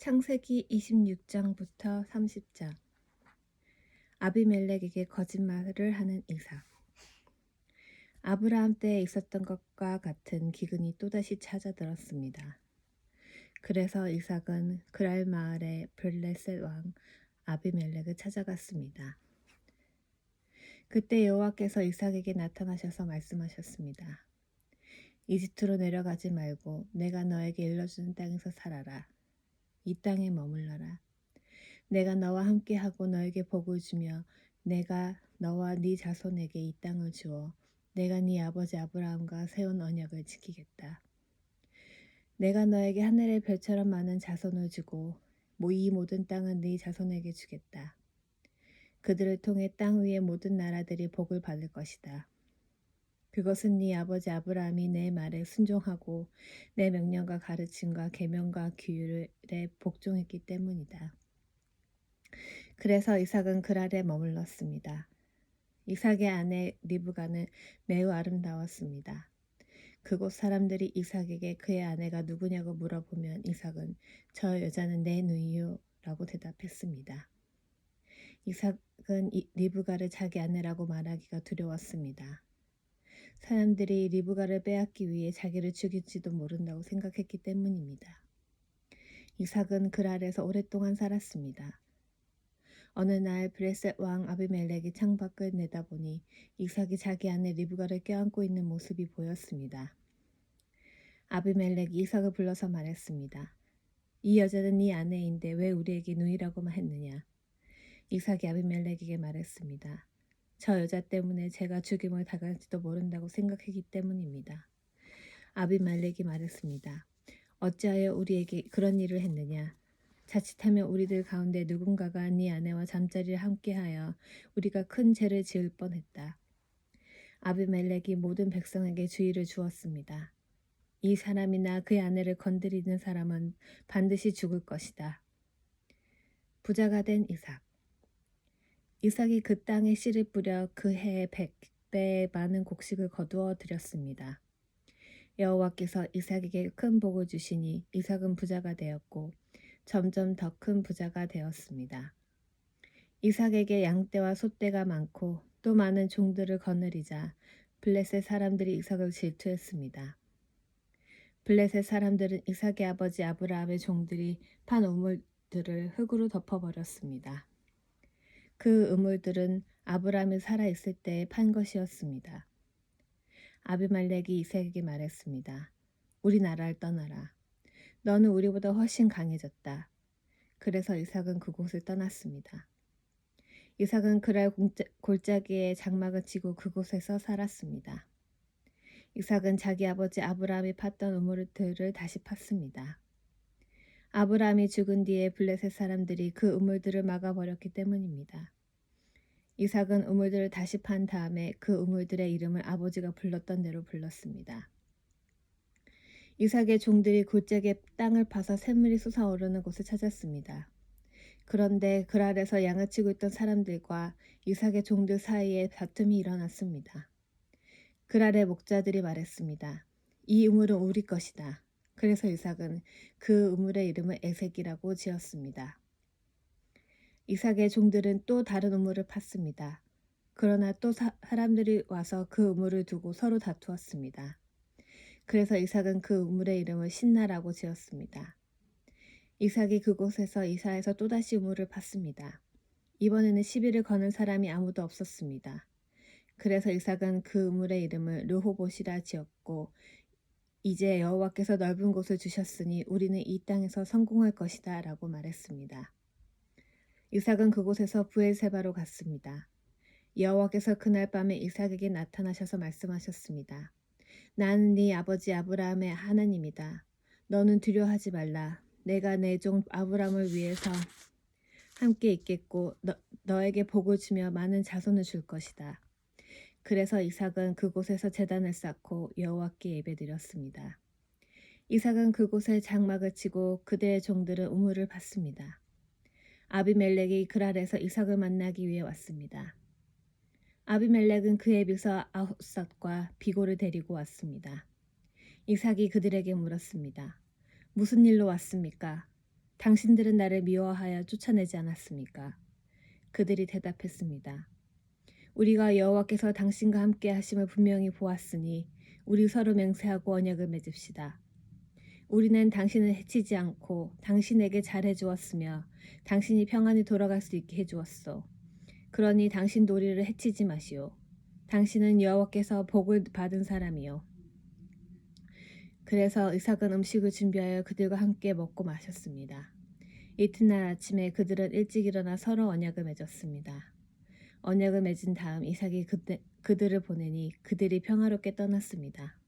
창세기 26장부터 30장. 아비멜렉에게 거짓말을 하는 이삭. 아브라함 때에 있었던 것과 같은 기근이 또다시 찾아들었습니다. 그래서 이삭은 그랄 마을의 블레셋 왕 아비멜렉을 찾아갔습니다. 그때 여호와께서 이삭에게 나타나셔서 말씀하셨습니다. 이집트로 내려가지 말고 내가 너에게 일러주는 땅에서 살아라. 이 땅에 머물러라. 내가 너와 함께하고 너에게 복을 주며 내가 너와 네 자손에게 이 땅을 주어 내가 네 아버지 아브라함과 세운 언약을 지키겠다. 내가 너에게 하늘의 별처럼 많은 자손을 주고 이 모든 땅은 네 자손에게 주겠다. 그들을 통해 땅 위의 모든 나라들이 복을 받을 것이다. 그것은 네 아버지 아브라함이 내 말에 순종하고 내 명령과 가르침과 계명과 규율에 복종했기 때문이다. 그래서 이삭은 그랄에 머물렀습니다. 이삭의 아내 리브가는 매우 아름다웠습니다. 그곳 사람들이 이삭에게 그의 아내가 누구냐고 물어보면 이삭은 저 여자는 내 누이요 라고 대답했습니다. 이삭은 리브가를 자기 아내라고 말하기가 두려웠습니다. 사람들이 리브가를 빼앗기 위해 자기를 죽일지도 모른다고 생각했기 때문입니다. 이삭은 그랄에서 오랫동안 살았습니다. 어느 날 블레셋 왕 아비멜렉이 창밖을 내다보니 이삭이 자기 아내 리브가를 껴안고 있는 모습이 보였습니다. 아비멜렉이 이삭을 불러서 말했습니다. 이 여자는 네 아내인데 왜 우리에게 누이라고만 했느냐? 이삭이 아비멜렉에게 말했습니다. 저 여자 때문에 제가 죽임을 당할지도 모른다고 생각했기 때문입니다. 아비멜렉이 말했습니다. 어찌하여 우리에게 그런 일을 했느냐? 자칫하면 우리들 가운데 누군가가 네 아내와 잠자리를 함께하여 우리가 큰 죄를 지을 뻔했다. 아비멜렉이 모든 백성에게 주의를 주었습니다. 이 사람이나 그의 아내를 건드리는 사람은 반드시 죽을 것이다. 부자가 된 이삭. 이삭이 그 땅에 씨를 뿌려 그 해에 100배 많은 곡식을 거두어 드렸습니다. 여호와께서 이삭에게 큰 복을 주시니 이삭은 부자가 되었고 점점 더 큰 부자가 되었습니다. 이삭에게 양떼와 소떼가 많고 또 많은 종들을 거느리자 블레셋 사람들이 이삭을 질투했습니다. 블레셋 사람들은 이삭의 아버지 아브라함의 종들이 판 우물들을 흙으로 덮어버렸습니다. 그 우물들은 아브라함이 살아있을 때에 판 것이었습니다. 아비멜렉이 이삭에게 말했습니다. 우리 나라를 떠나라. 너는 우리보다 훨씬 강해졌다. 그래서 이삭은 그곳을 떠났습니다. 이삭은 그랄 골짜기에 장막을 치고 그곳에서 살았습니다. 이삭은 자기 아버지 아브라함이 팠던 우물들을 다시 팠습니다. 아브라함이 죽은 뒤에 블레셋 사람들이 그 우물들을 막아버렸기 때문입니다. 이삭은 우물들을 다시 판 다음에 그 우물들의 이름을 아버지가 불렀던 대로 불렀습니다. 이삭의 종들이 골짜기에 땅을 파서 샘물이 솟아오르는 곳을 찾았습니다. 그런데 그랄에서 양을 치고 있던 사람들과 이삭의 종들 사이에 다툼이 일어났습니다. 그랄의 목자들이 말했습니다. 이 우물은 우리 것이다. 그래서 이삭은 그 우물의 이름을 에색이라고 지었습니다. 이삭의 종들은 또 다른 우물을 팠습니다. 그러나 또 사람들이 와서 그 우물을 두고 서로 다투었습니다. 그래서 이삭은 그 우물의 이름을 신나라고 지었습니다. 이삭이 그곳에서 이사해서 또다시 우물을 팠습니다. 이번에는 시비를 거는 사람이 아무도 없었습니다. 그래서 이삭은 그 우물의 이름을 르호봇이라 지었고 이제 여호와께서 넓은 곳을 주셨으니 우리는 이 땅에서 성공할 것이다 라고 말했습니다. 이삭은 그곳에서 브엘세바로 갔습니다. 여호와께서 그날 밤에 이삭에게 나타나셔서 말씀하셨습니다. 나는 네 아버지 아브라함의 하나님이다. 너는 두려워하지 말라. 내가 내 종 아브라함을 위해서 함께 있겠고 너에게 복을 주며 많은 자손을 줄 것이다. 그래서 이삭은 그곳에서 제단을 쌓고 여호와께 예배드렸습니다. 이삭은 그곳에 장막을 치고 그들의 종들은 우물을 팠습니다. 아비멜렉이 그랄에서 이삭을 만나기 위해 왔습니다. 아비멜렉은 그의 비서 아홉sat과 비고를 데리고 왔습니다. 이삭이 그들에게 물었습니다. 무슨 일로 왔습니까? 당신들은 나를 미워하여 쫓아내지 않았습니까? 그들이 대답했습니다. 우리가 여호와께서 당신과 함께 하심을 분명히 보았으니 우리 서로 맹세하고 언약을 맺읍시다. 우리는 당신을 해치지 않고 당신에게 잘해 주었으며 당신이 평안히 돌아갈 수 있게 해주었소. 그러니 당신도 우리를 해치지 마시오. 당신은 여호와께서 복을 받은 사람이요. 그래서 이삭은 음식을 준비하여 그들과 함께 먹고 마셨습니다. 이튿날 아침에 그들은 일찍 일어나 서로 언약을 맺었습니다. 언약을 맺은 다음 이삭이 그들을 보내니 그들이 평화롭게 떠났습니다.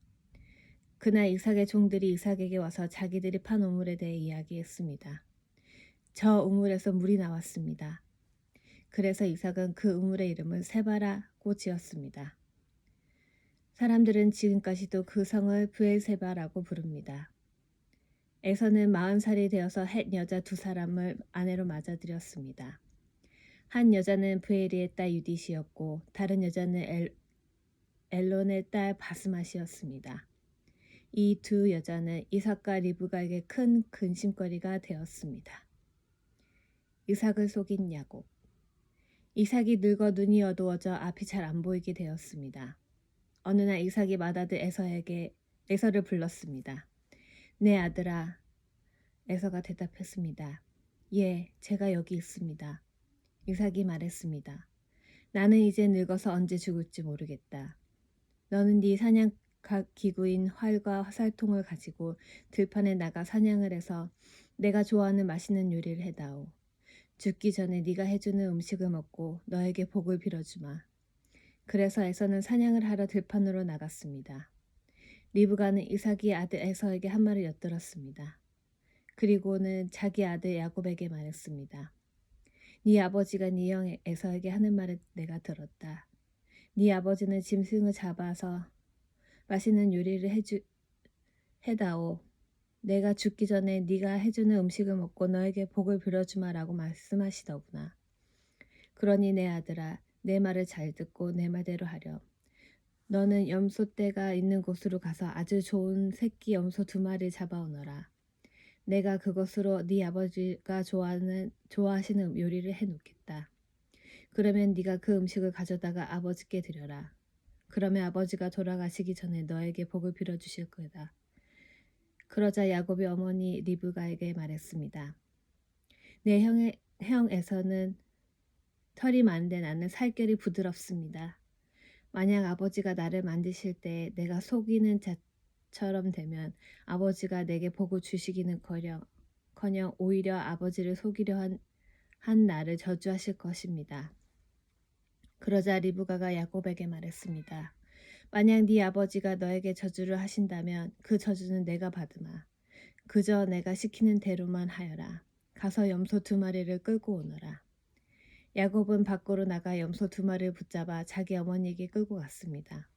그날 이삭의 종들이 이삭에게 와서 자기들이 판 우물에 대해 이야기했습니다. 저 우물에서 물이 나왔습니다. 그래서 이삭은 그 우물의 이름을 세바라고 지었습니다. 사람들은 지금까지도 그 성을 브엘세바라고 부릅니다. 에서는 40살이 되어서 헷 여자 2사람을 아내로 맞아들였습니다. 한 여자는 브에리의 딸 유디시였고 다른 여자는 엘론의 딸 바스맛이었습니다. 이 두 여자는 이삭과 리브가에게 큰 근심거리가 되었습니다. 이삭을 속인 야곱. 이삭이 늙어 눈이 어두워져 앞이 잘 안 보이게 되었습니다. 어느 날 이삭이 맏아들 에서를 불렀습니다. 내 아들아. 에서가 대답했습니다. 예, 제가 여기 있습니다. 이삭이 말했습니다. 나는 이제 늙어서 언제 죽을지 모르겠다. 너는 네 사냥 기구인 활과 화살통을 가지고 들판에 나가 사냥을 해서 내가 좋아하는 맛있는 요리를 해다오. 죽기 전에 네가 해주는 음식을 먹고 너에게 복을 빌어주마. 그래서 에서는 사냥을 하러 들판으로 나갔습니다. 리브가는 이삭이 아들 에서에게 한 말을 엿들었습니다. 그리고는 자기 아들 야곱에게 말했습니다. 네 아버지가 네 형 에서에게 하는 말을 내가 들었다. 네 아버지는 짐승을 잡아서 맛있는 요리를 해다오. 내가 죽기 전에 네가 해주는 음식을 먹고 너에게 복을 빌어주마라고 말씀하시더구나. 그러니 내 아들아, 내 말을 잘 듣고 내 말대로 하렴. 너는 염소떼가 있는 곳으로 가서 아주 좋은 새끼 염소 2마리 잡아오너라. 내가 그것으로 네 아버지가 좋아하시는 요리를 해놓겠다. 그러면 네가 그 음식을 가져다가 아버지께 드려라. 그러면 아버지가 돌아가시기 전에 너에게 복을 빌어주실 거다. 그러자 야곱의 어머니 리브가에게 말했습니다. 내 형 에서는 털이 많은데 나는 살결이 부드럽습니다. 만약 아버지가 나를 만드실 때 내가 속이는 자처럼 되면 아버지가 내게 복을 주시기는커녕 오히려 아버지를 속이려 한 나를 저주하실 것입니다. 그러자 리브가가 야곱에게 말했습니다. 만약 네 아버지가 너에게 저주를 하신다면 그 저주는 내가 받으마. 그저 내가 시키는 대로만 하여라. 가서 염소 2마리를 끌고 오너라. 야곱은 밖으로 나가 염소 2마리를 붙잡아 자기 어머니에게 끌고 갔습니다.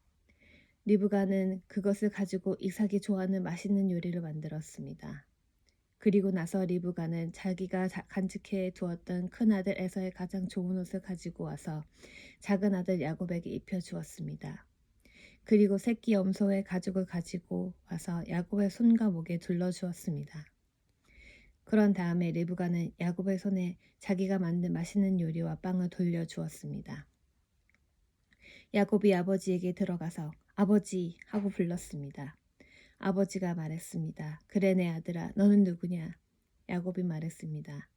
리브가는 그것을 가지고 이삭이 좋아하는 맛있는 요리를 만들었습니다. 그리고 나서 리브가는 자기가 간직해 두었던 큰아들 에서의 가장 좋은 옷을 가지고 와서 작은 아들 야곱에게 입혀주었습니다. 그리고 새끼 염소의 가죽을 가지고 와서 야곱의 손과 목에 둘러주었습니다. 그런 다음에 리브가는 야곱의 손에 자기가 만든 맛있는 요리와 빵을 돌려주었습니다. 야곱이 아버지에게 들어가서 아버지 하고 불렀습니다. 아버지가 말했습니다. 그래 내 아들아, 너는 누구냐? 야곱이 말했습니다.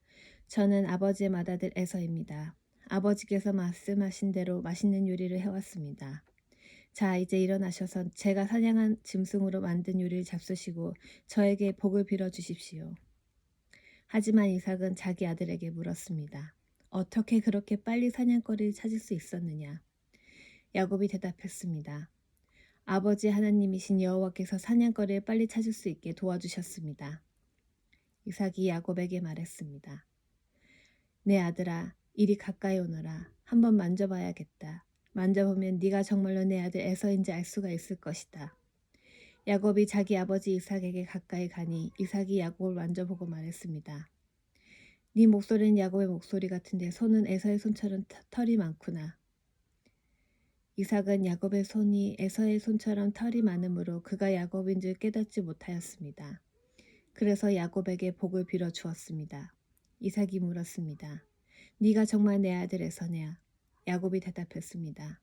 저는 아버지의 맏아들 에서입니다. 아버지께서 말씀하신 대로 맛있는 요리를 해왔습니다. 자, 이제 일어나셔서 제가 사냥한 짐승으로 만든 요리를 잡수시고 저에게 복을 빌어주십시오. 하지만 이삭은 자기 아들에게 물었습니다. 어떻게 그렇게 빨리 사냥거리를 찾을 수 있었느냐? 야곱이 대답했습니다. 아버지 하나님이신 여호와께서 사냥거리를 빨리 찾을 수 있게 도와주셨습니다. 이삭이 야곱에게 말했습니다. 내 아들아, 이리 가까이 오너라. 한번 만져봐야겠다. 만져보면 네가 정말로 내 아들 에서인지 알 수가 있을 것이다. 야곱이 자기 아버지 이삭에게 가까이 가니 이삭이 야곱을 만져보고 말했습니다. 네 목소리는 야곱의 목소리 같은데 손은 에서의 손처럼 털이 많구나. 이삭은 야곱의 손이 에서의 손처럼 털이 많으므로 그가 야곱인 줄 깨닫지 못하였습니다. 그래서 야곱에게 복을 빌어 주었습니다. 이삭이 물었습니다. 네가 정말 내 아들 에서냐? 야곱이 대답했습니다.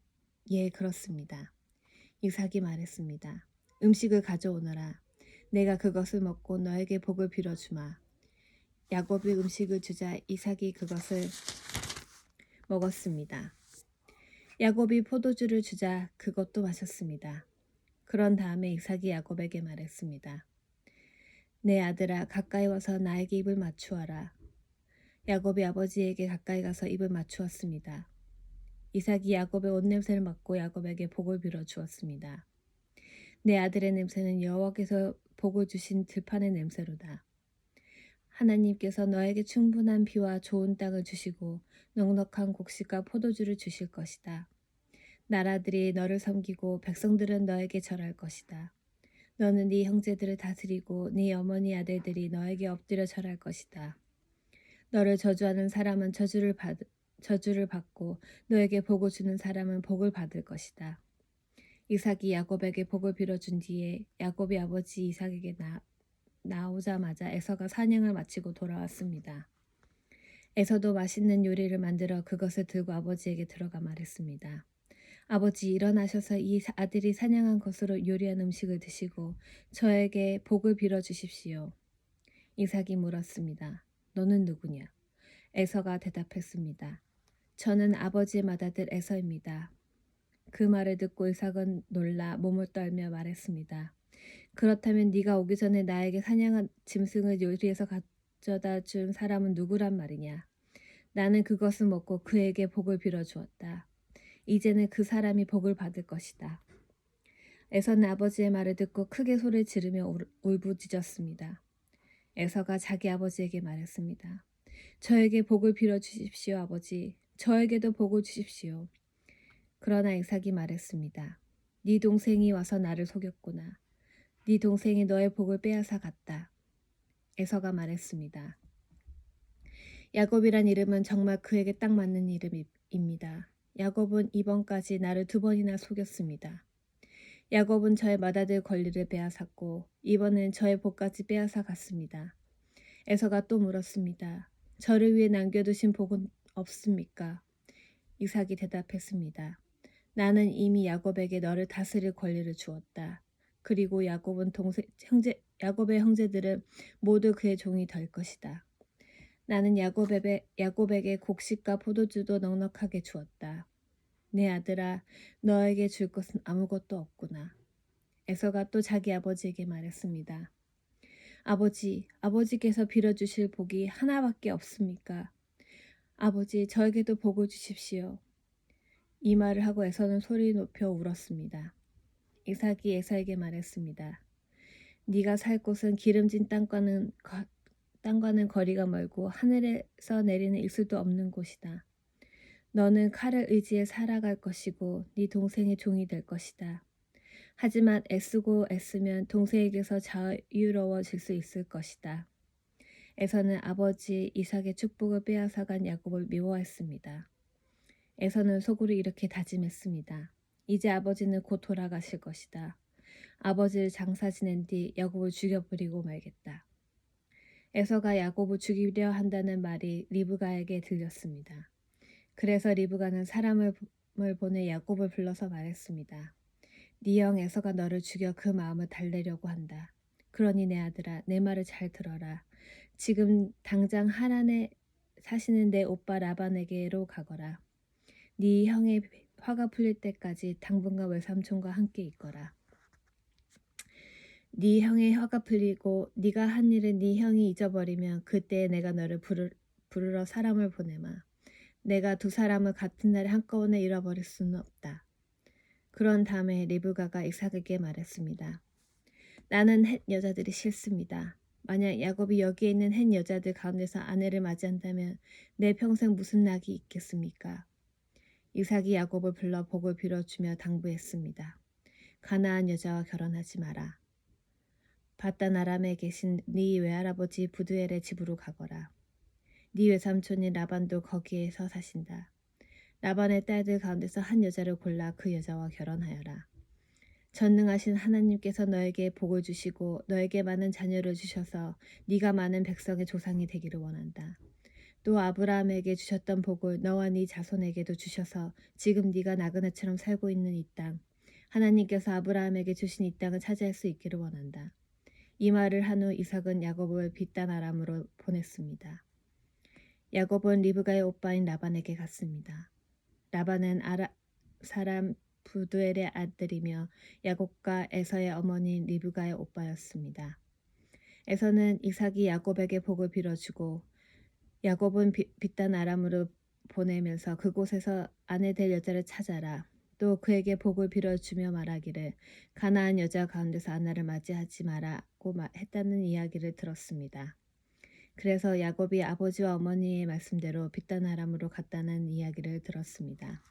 예, 그렇습니다. 이삭이 말했습니다. 음식을 가져오너라. 내가 그것을 먹고 너에게 복을 빌어주마. 야곱이 음식을 주자 이삭이 그것을 먹었습니다. 야곱이 포도주를 주자 그것도 마셨습니다. 그런 다음에 이삭이 야곱에게 말했습니다. 내 아들아, 가까이 와서 나에게 입을 맞추어라. 야곱이 아버지에게 가까이 가서 입을 맞추었습니다. 이삭이 야곱의 옷냄새를 맡고 야곱에게 복을 빌어 주었습니다. 내 아들의 냄새는 여호와께서 복을 주신 들판의 냄새로다. 하나님께서 너에게 충분한 비와 좋은 땅을 주시고 넉넉한 곡식과 포도주를 주실 것이다. 나라들이 너를 섬기고 백성들은 너에게 절할 것이다. 너는 네 형제들을 다스리고 네 어머니 아들들이 너에게 엎드려 절할 것이다. 너를 저주하는 사람은 저주를 받고 너에게 복을 주는 사람은 복을 받을 것이다. 이삭이 야곱에게 복을 빌어준 뒤에 야곱이 아버지 이삭에게 나오자마자 에서가 사냥을 마치고 돌아왔습니다. 에서도 맛있는 요리를 만들어 그것을 들고 아버지에게 들어가 말했습니다. 아버지, 일어나셔서 이 아들이 사냥한 것으로 요리한 음식을 드시고 저에게 복을 빌어주십시오. 이삭이 물었습니다. 너는 누구냐? 에서가 대답했습니다. 저는 아버지의 맏아들 에서입니다. 그 말을 듣고 이삭은 놀라 몸을 떨며 말했습니다. 그렇다면 네가 오기 전에 나에게 사냥한 짐승을 요리해서 가져다 준 사람은 누구란 말이냐? 나는 그것을 먹고 그에게 복을 빌어주었다. 이제는 그 사람이 복을 받을 것이다. 에서는 아버지의 말을 듣고 크게 소리를 지르며 울부짖었습니다. 에서가 자기 아버지에게 말했습니다. 저에게 복을 빌어주십시오, 아버지. 저에게도 복을 주십시오. 그러나 이삭이 말했습니다. 네 동생이 와서 나를 속였구나. 네 동생이 너의 복을 빼앗아 갔다. 에서가 말했습니다. 야곱이란 이름은 정말 그에게 딱 맞는 이름입니다. 야곱은 이번까지 나를 2번이나 속였습니다. 야곱은 저의 맏아들 권리를 빼앗았고 이번엔 저의 복까지 빼앗아 갔습니다. 에서가 또 물었습니다. 저를 위해 남겨두신 복은 없습니까? 이삭이 대답했습니다. 나는 이미 야곱에게 너를 다스릴 권리를 주었다. 그리고 야곱의 형제들은 모두 그의 종이 될 것이다. 나는 야곱에게 곡식과 포도주도 넉넉하게 주었다. 내 아들아, 너에게 줄 것은 아무것도 없구나. 에서가 또 자기 아버지에게 말했습니다. 아버지께서 빌어주실 복이 하나밖에 없습니까? 아버지, 저에게도 복을 주십시오. 이 말을 하고 에서는 소리 높여 울었습니다. 이삭이 에서에게 말했습니다. 네가 살 곳은 기름진 땅과는 거리가 멀고 하늘에서 내리는 이슬도 없는 곳이다. 너는 칼을 의지해 살아갈 것이고 네 동생의 종이 될 것이다. 하지만 애쓰고 애쓰면 동생에게서 자유로워질 수 있을 것이다. 에서는 아버지 이삭의 축복을 빼앗아간 야곱을 미워했습니다. 에서는 속으로 이렇게 다짐했습니다. 이제 아버지는 곧 돌아가실 것이다. 아버지를 장사 지낸 뒤 야곱을 죽여버리고 말겠다. 에서가 야곱을 죽이려 한다는 말이 리브가에게 들렸습니다. 그래서 리브가는 사람을 보내 야곱을 불러서 말했습니다. 네 형 에서가 너를 죽여 그 마음을 달래려고 한다. 그러니 내 아들아, 내 말을 잘 들어라. 지금 당장 하란에 사시는 내 오빠 라반에게로 가거라. 네 형의 화가 풀릴 때까지 당분간 외삼촌과 함께 있거라. 네 형의 화가 풀리고 네가 한 일을 네 형이 잊어버리면 그때 내가 너를 부르러 사람을 보내마. 내가 두 사람을 같은 날에 한꺼번에 잃어버릴 수는 없다. 그런 다음에 리브가가 이삭에게 말했습니다. 나는 헷 여자들이 싫습니다. 만약 야곱이 여기에 있는 헷 여자들 가운데서 아내를 맞이한다면 내 평생 무슨 낙이 있겠습니까? 이삭이 야곱을 불러 복을 빌어주며 당부했습니다. 가나안 여자와 결혼하지 마라. 바단 아람에 계신 네 외할아버지 부두엘의 집으로 가거라. 네 외삼촌인 라반도 거기에서 사신다. 라반의 딸들 가운데서 한 여자를 골라 그 여자와 결혼하여라. 전능하신 하나님께서 너에게 복을 주시고 너에게 많은 자녀를 주셔서 네가 많은 백성의 조상이 되기를 원한다. 또 아브라함에게 주셨던 복을 너와 네 자손에게도 주셔서 지금 네가 나그네처럼 살고 있는 이 땅, 하나님께서 아브라함에게 주신 이 땅을 차지할 수 있기를 원한다. 이 말을 한 후 이삭은 야곱을 빗단 아람으로 보냈습니다. 야곱은 리브가의 오빠인 라반에게 갔습니다. 라반은 아람 사람 부두엘의 아들이며 야곱과 에서의 어머니인 리브가의 오빠였습니다. 에서는 이삭이 야곱에게 복을 빌어주고 야곱은 빗단 아람으로 보내면서 그곳에서 아내 될 여자를 찾아라. 또 그에게 복을 빌어주며 말하기를 가나안 여자 가운데서 아내를 맞이하지 마라고 했다는 이야기를 들었습니다. 그래서 야곱이 아버지와 어머니의 말씀대로 빗단 아람으로 갔다는 이야기를 들었습니다.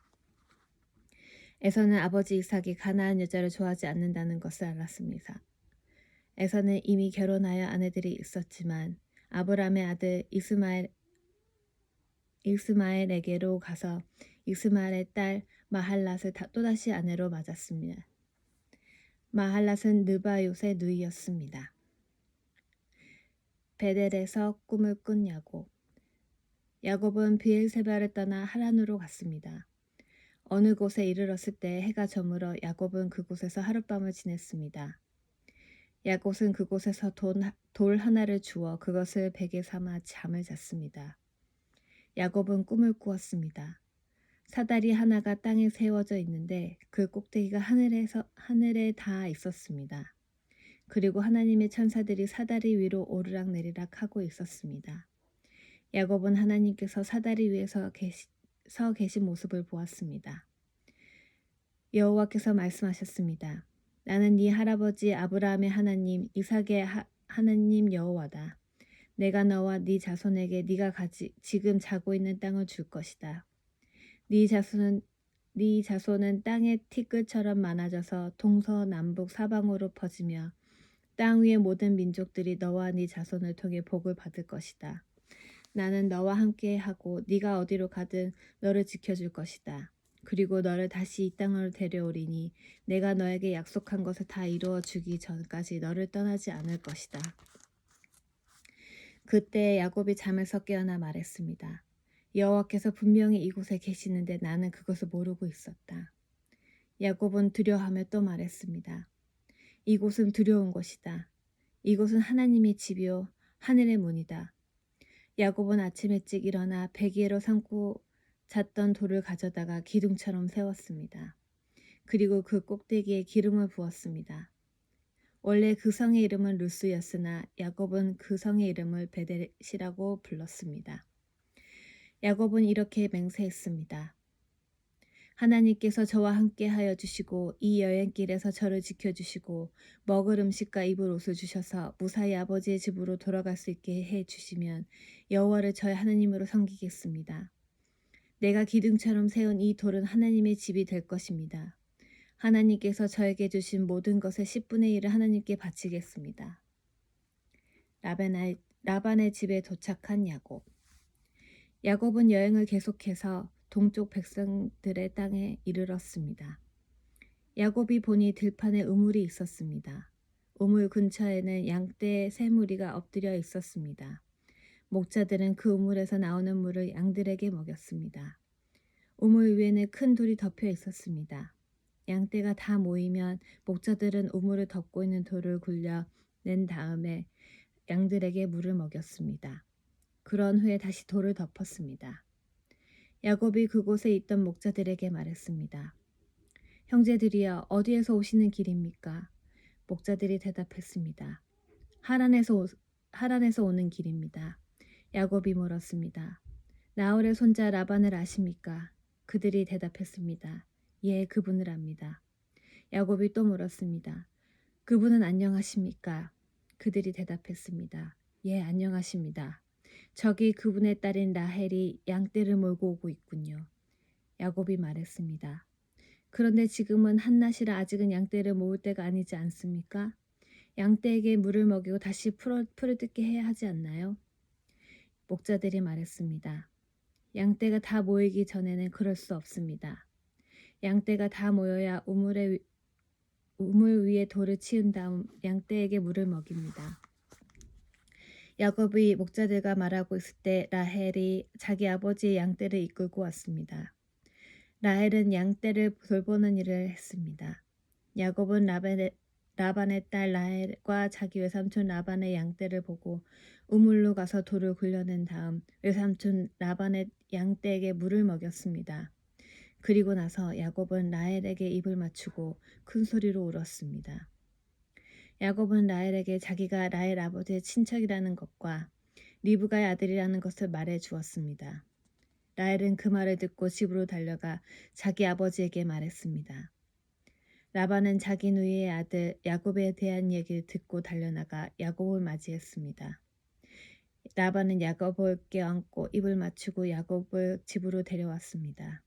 에서는 아버지 이삭이 가나안 여자를 좋아하지 않는다는 것을 알았습니다. 에서는 이미 결혼하여 아내들이 있었지만 아브라함의 아들 이스마엘에게로 가서 이스마엘의 딸 마할랏을 또다시 아내로 맞았습니다. 마할랏은 느바요의 누이였습니다. 베델에서 꿈을 꾼 야곱. 야곱은 비엘세바를 떠나 하란으로 갔습니다. 어느 곳에 이르렀을 때 해가 저물어 야곱은 그곳에서 하룻밤을 지냈습니다. 야곱은 그곳에서 돌 하나를 주워 그것을 베개 삼아 잠을 잤습니다. 야곱은 꿈을 꾸었습니다. 사다리 하나가 땅에 세워져 있는데 그 꼭대기가 하늘에 닿아 있었습니다. 그리고 하나님의 천사들이 사다리 위로 오르락내리락 하고 있었습니다. 야곱은 하나님께서 사다리 위에 서 계신 모습을 보았습니다. 여호와께서 말씀하셨습니다. 나는 네 할아버지 아브라함의 하나님, 이삭의 하나님 여호와다. 내가 너와 네 자손에게 네가 지금 자고 있는 땅을 줄 것이다. 네 자손은 땅의 티끌처럼 많아져서 동서남북 사방으로 퍼지며 땅 위의 모든 민족들이 너와 네 자손을 통해 복을 받을 것이다. 나는 너와 함께하고 네가 어디로 가든 너를 지켜줄 것이다. 그리고 너를 다시 이 땅으로 데려오리니 내가 너에게 약속한 것을 다 이루어 주기 전까지 너를 떠나지 않을 것이다. 그때 야곱이 잠에서 깨어나 말했습니다. 여호와께서 분명히 이곳에 계시는데 나는 그것을 모르고 있었다. 야곱은 두려워하며 또 말했습니다. 이곳은 두려운 곳이다. 이곳은 하나님의 집이요 하늘의 문이다. 야곱은 아침 일찍 일어나 베개로 삼고 잤던 돌을 가져다가 기둥처럼 세웠습니다. 그리고 그 꼭대기에 기름을 부었습니다. 원래 그 성의 이름은 루스였으나 야곱은 그 성의 이름을 베델이라고 불렀습니다. 야곱은 이렇게 맹세했습니다. 하나님께서 저와 함께 하여 주시고 이 여행길에서 저를 지켜주시고 먹을 음식과 입을 옷을 주셔서 무사히 아버지의 집으로 돌아갈 수 있게 해 주시면 여호와를 저의 하나님으로 섬기겠습니다. 내가 기둥처럼 세운 이 돌은 하나님의 집이 될 것입니다. 하나님께서 저에게 주신 모든 것의 10분의 1을 하나님께 바치겠습니다. 라반의 집에 도착한 야곱. 야곱은 여행을 계속해서 동쪽 백성들의 땅에 이르렀습니다. 야곱이 보니 들판에 우물이 있었습니다. 우물 근처에는 양떼 세 무리가 엎드려 있었습니다. 목자들은 그 우물에서 나오는 물을 양들에게 먹였습니다. 우물 위에는 큰 돌이 덮여 있었습니다. 양떼가 다 모이면 목자들은 우물을 덮고 있는 돌을 굴려낸 다음에 양들에게 물을 먹였습니다. 그런 후에 다시 돌을 덮었습니다. 야곱이 그곳에 있던 목자들에게 말했습니다. 형제들이여 어디에서 오시는 길입니까? 목자들이 대답했습니다. 하란에서 오는 길입니다. 야곱이 물었습니다. 나홀의 손자 라반을 아십니까? 그들이 대답했습니다. 예, 그분을 압니다. 야곱이 또 물었습니다. 그분은 안녕하십니까? 그들이 대답했습니다. 예, 안녕하십니다. 저기 그분의 딸인 라헬이 양떼를 몰고 오고 있군요. 야곱이 말했습니다. 그런데 지금은 한낮이라 아직은 양떼를 모을 때가 아니지 않습니까? 양떼에게 물을 먹이고 다시 풀을 뜯게 해야 하지 않나요? 목자들이 말했습니다. 양떼가 다 모이기 전에는 그럴 수 없습니다. 양떼가 다 모여야 우물 위에 돌을 치운 다음 양떼에게 물을 먹입니다. 야곱이 목자들과 말하고 있을 때 라헬이 자기 아버지의 양떼를 이끌고 왔습니다. 라헬은 양떼를 돌보는 일을 했습니다. 야곱은 라반의 딸 라헬과 자기 외삼촌 라반의 양떼를 보고 우물로 가서 돌을 굴려낸 다음 외삼촌 라반의 양떼에게 물을 먹였습니다. 그리고 나서 야곱은 라헬에게 입을 맞추고 큰 소리로 울었습니다. 야곱은 라헬에게 자기가 라헬 아버지의 친척이라는 것과 리브가의 아들이라는 것을 말해 주었습니다. 라헬은 그 말을 듣고 집으로 달려가 자기 아버지에게 말했습니다. 라반은 자기 누이의 아들 야곱에 대한 얘기를 듣고 달려나가 야곱을 맞이했습니다. 라반은 야곱을 껴안고 입을 맞추고 야곱을 집으로 데려왔습니다.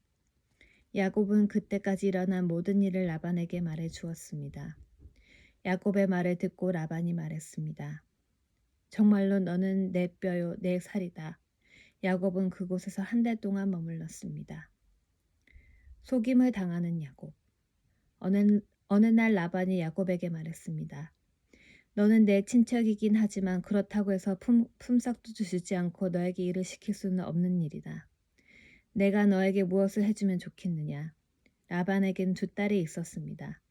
야곱은 그때까지 일어난 모든 일을 라반에게 말해 주었습니다. 야곱의 말을 듣고 라반이 말했습니다. 정말로 너는 내 뼈요 내 살이다. 야곱은 그곳에서 한 달 동안 머물렀습니다. 속임을 당하는 야곱. 어느 날 라반이 야곱에게 말했습니다. 너는 내 친척이긴 하지만 그렇다고 해서 품삯도 주지 않고 너에게 일을 시킬 수는 없는 일이다. 내가 너에게 무엇을 해주면 좋겠느냐. 라반에겐 두 딸이 있었습니다.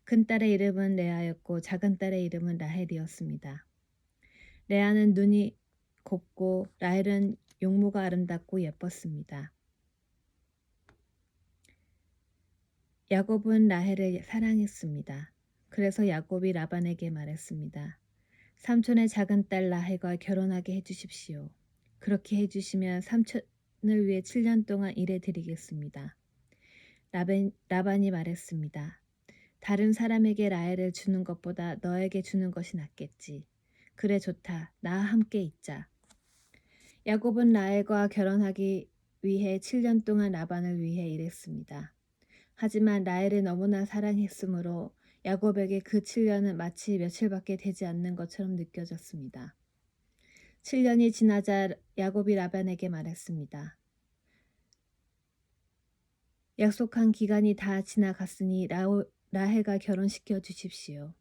큰 딸의 이름은 레아였고 작은 딸의 이름은 라헬이었습니다. 레아는 눈이 곱고 라헬은 용모가 아름답고 예뻤습니다. 야곱은 라헬을 사랑했습니다. 그래서 야곱이 라반에게 말했습니다. 삼촌의 작은 딸 라헬과 결혼하게 해주십시오. 그렇게 해주시면 삼촌을 위해 7년 동안 일해드리겠습니다. 라반이 말했습니다. 다른 사람에게 라헬을 주는 것보다 너에게 주는 것이 낫겠지. 그래 좋다. 나와 함께 있자. 야곱은 라헬과 결혼하기 위해 7년 동안 라반을 위해 일했습니다. 하지만 라헬을 너무나 사랑했으므로 야곱에게 그 7년은 마치 며칠밖에 되지 않는 것처럼 느껴졌습니다. 7년이 지나자 야곱이 라반에게 말했습니다. 약속한 기간이 다 지나갔으니 라헬과 결혼시켜 주십시오.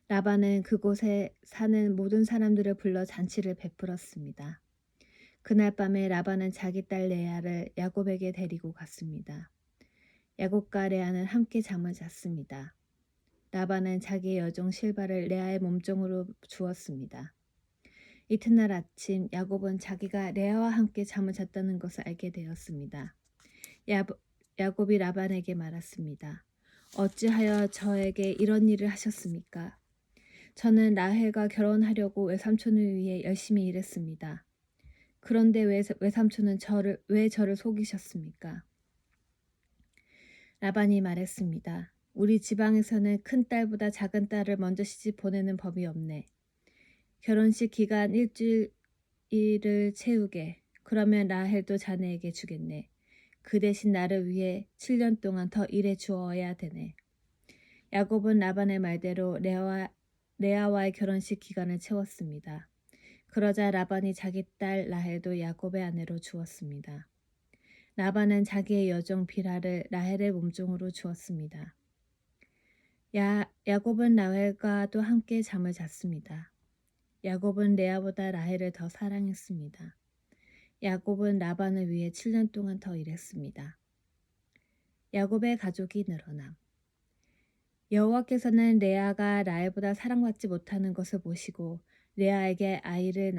라반은 그곳에 사는 모든 사람들을 불러 잔치를 베풀었습니다. 그날 밤에 라반은 자기 딸 레아를 야곱에게 데리고 갔습니다. 야곱과 레아는 함께 잠을 잤습니다. 라반은 자기의 여종 실바를 레아의 몸종으로 주었습니다. 이튿날 아침 야곱은 자기가 레아와 함께 잠을 잤다는 것을 알게 되었습니다. 야곱이 라반에게 말했습니다. 어찌하여 저에게 이런 일을 하셨습니까? 저는 라헬과 결혼하려고 외삼촌을 위해 열심히 일했습니다. 그런데 외삼촌은 왜 저를 속이셨습니까? 라반이 말했습니다. 우리 지방에서는 큰 딸보다 작은 딸을 먼저 시집 보내는 법이 없네. 결혼식 기간 일주일을 채우게. 그러면 라헬도 자네에게 주겠네. 그 대신 나를 위해 7년 동안 더 일해 주어야 되네. 야곱은 라반의 말대로 레아와의 결혼식 기간을 채웠습니다. 그러자 라반이 자기 딸 라헬도 야곱의 아내로 주었습니다. 라반은 자기의 여종 비라를 라헬의 몸종으로 주었습니다. 야곱은 라헬과도 함께 잠을 잤습니다. 야곱은 레아보다 라헬을 더 사랑했습니다. 야곱은 라반을 위해 7년 동안 더 일했습니다. 야곱의 가족이 늘어남. 여호와께서는 레아가 라헬보다 사랑받지 못하는 것을 보시고 레아에게 아이를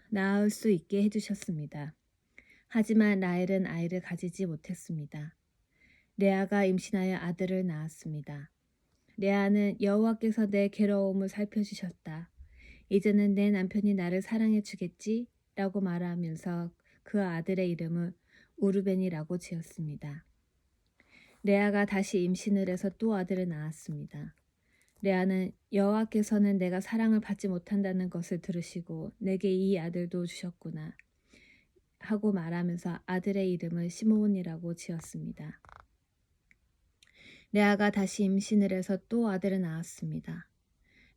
낳을 수 있게 해주셨습니다. 하지만 라헬은 아이를 가지지 못했습니다. 레아가 임신하여 아들을 낳았습니다. 레아는 여호와께서 내 괴로움을 살펴주셨다. 이제는 내 남편이 나를 사랑해 주겠지? 라고 말하면서 그 아들의 이름을 우르벤이라고 지었습니다. 레아가 다시 임신을 해서 또 아들을 낳았습니다. 레아는 여호와께서는 내가 사랑을 받지 못한다는 것을 들으시고 내게 이 아들도 주셨구나 하고 말하면서 아들의 이름을 시므온이라고 지었습니다. 레아가 다시 임신을 해서 또 아들을 낳았습니다.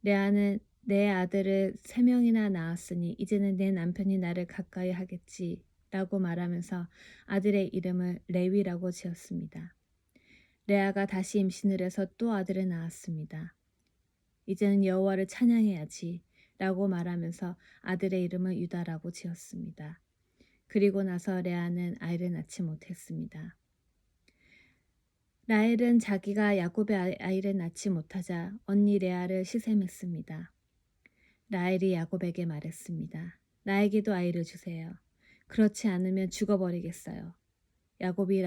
레아는 내 아들을 3명이나 낳았으니 이제는 내 남편이 나를 가까이 하겠지 라고 말하면서 아들의 이름을 레위라고 지었습니다. 레아가 다시 임신을 해서 또 아들을 낳았습니다. 이제는 여호와를 찬양해야지 라고 말하면서 아들의 이름을 유다라고 지었습니다. 그리고 나서 레아는 아이를 낳지 못했습니다. 라헬은 자기가 야곱의 아이를 낳지 못하자 언니 레아를 시샘했습니다. 라헬이 야곱에게 말했습니다. 나에게도 아이를 주세요. 그렇지 않으면 죽어버리겠어요. 야곱이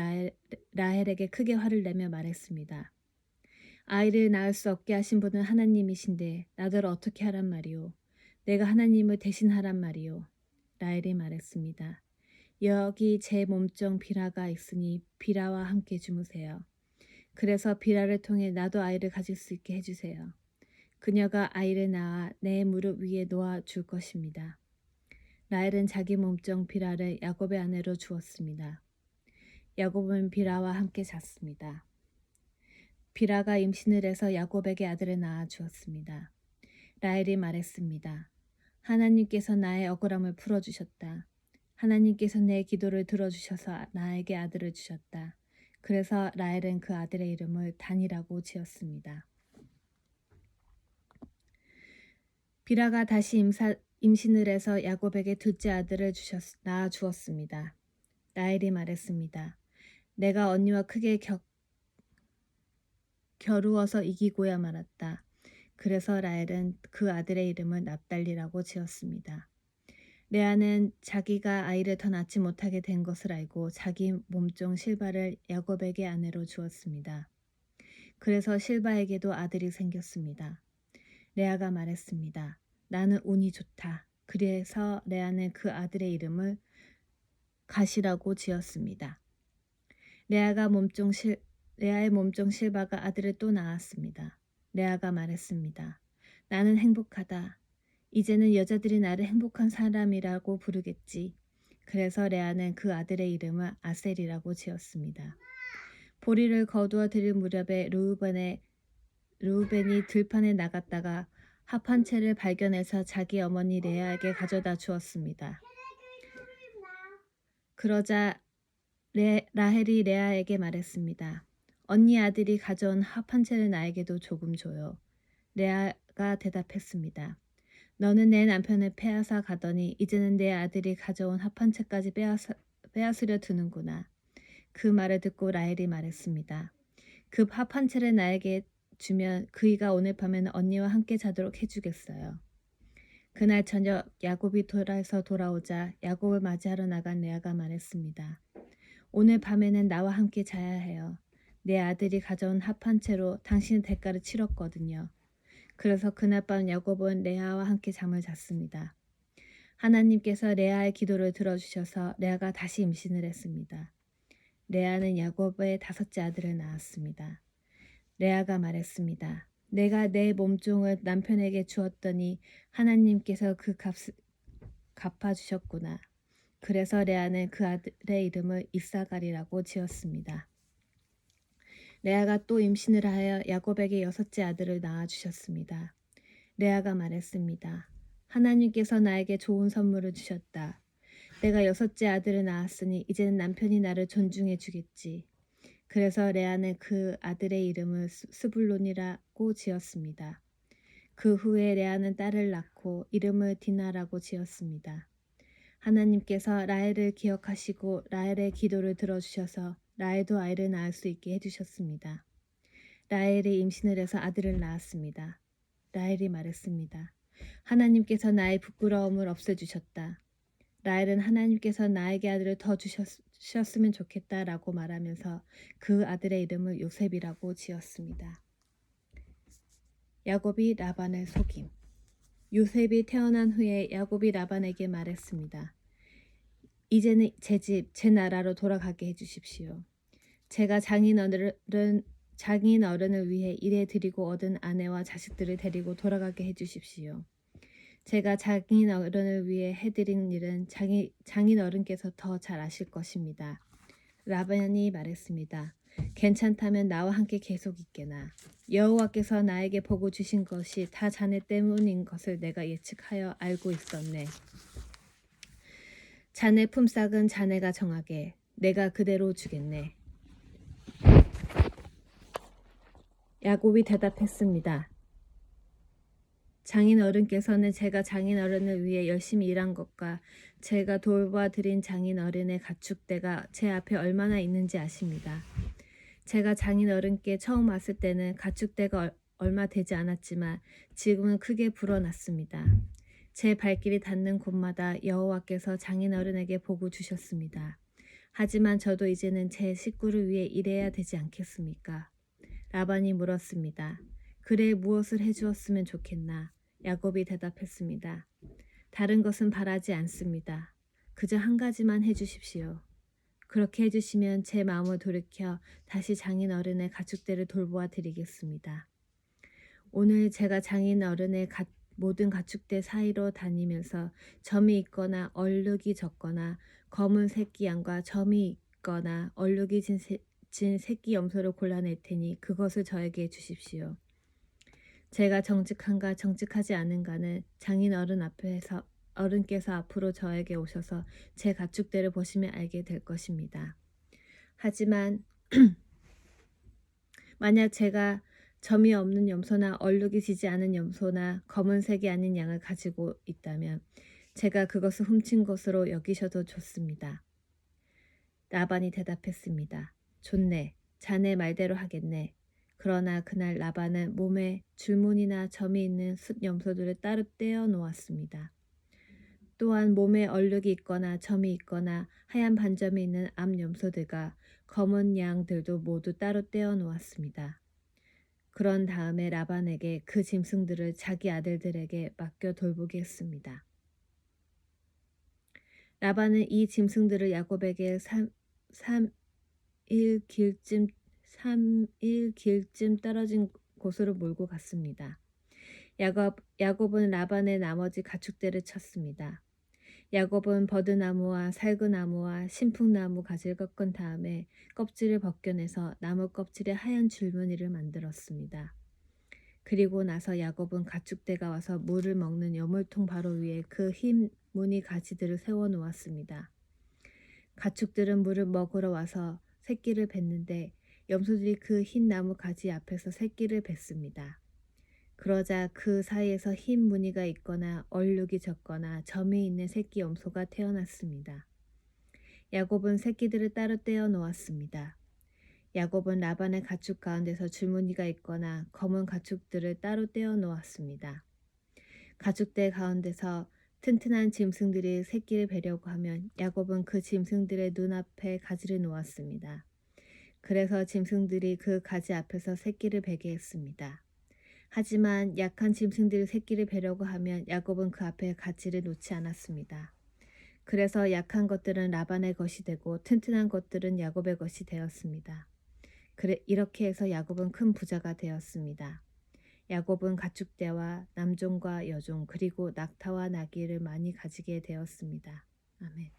라헬에게 크게 화를 내며 말했습니다. 아이를 낳을 수 없게 하신 분은 하나님이신데 나더러 어떻게 하란 말이오. 내가 하나님을 대신하란 말이오. 라헬이 말했습니다. 여기 제 몸종 비라가 있으니 비라와 함께 주무세요. 그래서 비라를 통해 나도 아이를 가질 수 있게 해주세요. 그녀가 아이를 낳아 내 무릎 위에 놓아 줄 것입니다. 라헬은 자기 몸종 비라를 야곱의 아내로 주었습니다. 야곱은 비라와 함께 잤습니다. 비라가 임신을 해서 야곱에게 아들을 낳아 주었습니다. 라헬이 말했습니다. 하나님께서 나의 억울함을 풀어주셨다. 하나님께서 내 기도를 들어주셔서 나에게 아들을 주셨다. 그래서 라헬은 그 아들의 이름을 단이라고 지었습니다. 비라가 다시 임신을 해서 야곱에게 둘째 아들을 낳아 주었습니다. 라헬이 말했습니다. 내가 언니와 크게 겨루어서 이기고야 말았다. 그래서 라헬은 그 아들의 이름을 납달리라고 지었습니다. 레아는 자기가 아이를 더 낳지 못하게 된 것을 알고 자기 몸종 실바를 야곱에게 아내로 주었습니다. 그래서 실바에게도 아들이 생겼습니다. 레아가 말했습니다. 나는 운이 좋다. 그래서 레아는 그 아들의 이름을 갓이라고 지었습니다. 레아의 몸종 실바가 아들을 또 낳았습니다. 레아가 말했습니다. 나는 행복하다. 이제는 여자들이 나를 행복한 사람이라고 부르겠지. 그래서 레아는 그 아들의 이름을 아셀이라고 지었습니다. 보리를 거두어 들일 무렵에 르우벤이 들판에 나갔다가 합 한 채를 발견해서 자기 어머니 레아에게 가져다 주었습니다. 그러자 라헬이 레아에게 말했습니다. 언니 아들이 가져온 합 한 채를 나에게도 조금 줘요. 레아가 대답했습니다. 너는 내 남편을 빼앗아 가더니 이제는 내 아들이 가져온 합 한 채까지 빼앗으려 드는구나. 그 말을 듣고 라헬이 말했습니다. 그 합 한 채를 나에게 주면 그이가 오늘 밤에는 언니와 함께 자도록 해주겠어요. 그날 저녁 야곱이 돌아오자 야곱을 맞이하러 나간 레아가 말했습니다. 오늘 밤에는 나와 함께 자야 해요. 내 아들이 가져온 합 한 채로 당신의 대가를 치렀거든요. 그래서 그날 밤 야곱은 레아와 함께 잠을 잤습니다. 하나님께서 레아의 기도를 들어주셔서 레아가 다시 임신을 했습니다. 레아는 야곱의 5째 아들을 낳았습니다. 레아가 말했습니다. 내가 내 몸종을 남편에게 주었더니 하나님께서 그 값을 갚아주셨구나. 그래서 레아는 그 아들의 이름을 이사갈이라고 지었습니다. 레아가 또 임신을 하여 야곱에게 6째 아들을 낳아주셨습니다. 레아가 말했습니다. 하나님께서 나에게 좋은 선물을 주셨다. 내가 6째 아들을 낳았으니 이제는 남편이 나를 존중해 주겠지. 그래서 레아는 그 아들의 이름을 스불론이라고 지었습니다. 그 후에 레아는 딸을 낳고 이름을 디나라고 지었습니다. 하나님께서 라헬을 기억하시고 라헬의 기도를 들어주셔서 라헬도 아이를 낳을 수 있게 해주셨습니다. 라헬이 임신을 해서 아들을 낳았습니다. 라헬이 말했습니다. 하나님께서 나의 부끄러움을 없애주셨다. 라헬은 하나님께서 나에게 아들을 더 주셨으면 좋겠다라고 말하면서 그 아들의 이름을 요셉이라고 지었습니다. 야곱이 라반을 속임. 요셉이 태어난 후에 야곱이 라반에게 말했습니다. 이제는 제 집, 제 나라로 돌아가게 해주십시오. 제가 장인 어른을 위해 일해 드리고 얻은 아내와 자식들을 데리고 돌아가게 해주십시오. 제가 장인 어른을 위해 해드린 일은 장인 어른께서 더 잘 아실 것입니다. 라반이 말했습니다. 괜찮다면 나와 함께 계속 있게나. 여호와께서 나에게 복을 주신 것이 다 자네 때문인 것을 내가 예측하여 알고 있었네. 자네 품삯은 자네가 정하게 내가 그대로 주겠네. 야곱이 대답했습니다. 장인 어른께서는 제가 장인 어른을 위해 열심히 일한 것과 제가 돌봐드린 장인 어른의 가축대가 제 앞에 얼마나 있는지 아십니다. 제가 장인 어른께 처음 왔을 때는 가축대가 얼마 되지 않았지만 지금은 크게 불어났습니다. 제 발길이 닿는 곳마다 여호와께서 장인 어른에게 복을 주셨습니다. 하지만 저도 이제는 제 식구를 위해 일해야 되지 않겠습니까? 라반이 물었습니다. 그래 무엇을 해주었으면 좋겠나? 야곱이 대답했습니다. 다른 것은 바라지 않습니다. 그저 한 가지만 해주십시오. 그렇게 해주시면 제 마음을 돌이켜 다시 장인 어른의 가축대를 돌보아 드리겠습니다. 오늘 제가 장인 어른의 모든 가축대 사이로 다니면서 점이 있거나 얼룩이 적거나 검은 새끼 양과 점이 있거나 얼룩이 진 새끼 염소를 골라낼 테니 그것을 저에게 주십시오. 제가 정직한가 정직하지 않은가는 장인 어른께서 앞으로 저에게 오셔서 제 가축대를 보시면 알게 될 것입니다. 하지만 만약 제가 점이 없는 염소나 얼룩이 지지 않은 염소나 검은색이 아닌 양을 가지고 있다면 제가 그것을 훔친 것으로 여기셔도 좋습니다. 라반이 대답했습니다. 좋네. 자네 말대로 하겠네. 그러나 그날 라반은 몸에 줄무늬나 점이 있는 숫 염소들을 따로 떼어 놓았습니다. 또한 몸에 얼룩이 있거나 점이 있거나 하얀 반점이 있는 암 염소들과 검은 양들도 모두 따로 떼어 놓았습니다. 그런 다음에 라반에게 그 짐승들을 자기 아들들에게 맡겨 돌보게 했습니다. 라반은 이 짐승들을 야곱에게 3일 길쯤 떨어진 곳으로 몰고 갔습니다. 야곱은 라반의 나머지 가축대를 쳤습니다. 야곱은 버드나무와 살구나무와 신풍나무 가지를 꺾은 다음에 껍질을 벗겨내서 나무 껍질에 하얀 줄무늬를 만들었습니다. 그리고 나서 야곱은 가축대가 와서 물을 먹는 여물통 바로 위에 그 흰 무늬 가지들을 세워 놓았습니다. 가축들은 물을 먹으러 와서 새끼를 뱉는데 염소들이 그 흰 나무 가지 앞에서 새끼를 뱉습니다. 그러자 그 사이에서 흰 무늬가 있거나 얼룩이 적거나 점이 있는 새끼 염소가 태어났습니다. 야곱은 새끼들을 따로 떼어 놓았습니다. 야곱은 라반의 가축 가운데서 줄무늬가 있거나 검은 가축들을 따로 떼어 놓았습니다. 가축대 가운데서 튼튼한 짐승들이 새끼를 베려고 하면 야곱은 그 짐승들의 눈앞에 가지를 놓았습니다. 그래서 짐승들이 그 가지 앞에서 새끼를 베게 했습니다. 하지만 약한 짐승들이 새끼를 베려고 하면 야곱은 그 앞에 가지를 놓지 않았습니다. 그래서 약한 것들은 라반의 것이 되고 튼튼한 것들은 야곱의 것이 되었습니다. 이렇게 해서 야곱은 큰 부자가 되었습니다. 야곱은 가축대와 남종과 여종 그리고 낙타와 나귀를 많이 가지게 되었습니다. 아멘.